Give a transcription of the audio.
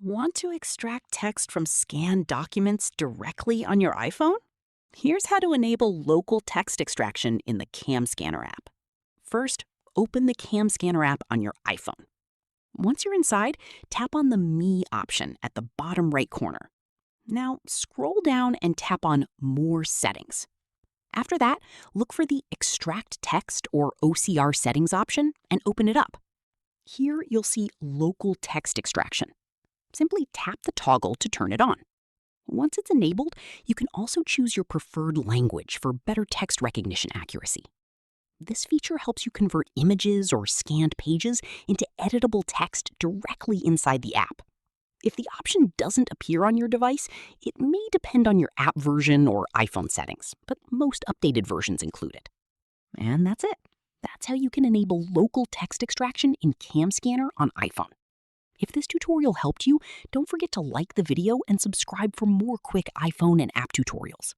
Want to extract text from scanned documents directly on your iPhone? Here's how to enable local text extraction in the CamScanner app. First, open the CamScanner app on your iPhone. Once you're inside, tap on the Me option at the bottom right corner. Now, scroll down and tap on More Settings. After that, look for the Extract Text or OCR settings option and open it up. Here, you'll see Local Text Extraction. Simply tap the toggle to turn it on. Once it's enabled, you can also choose your preferred language for better text recognition accuracy. This feature helps you convert images or scanned pages into editable text directly inside the app. If the option doesn't appear on your device, it may depend on your app version or iPhone settings, but most updated versions include it. And that's it. That's how you can enable local text extraction in CamScanner on iPhone. If this tutorial helped you, don't forget to like the video and subscribe for more quick iPhone and app tutorials.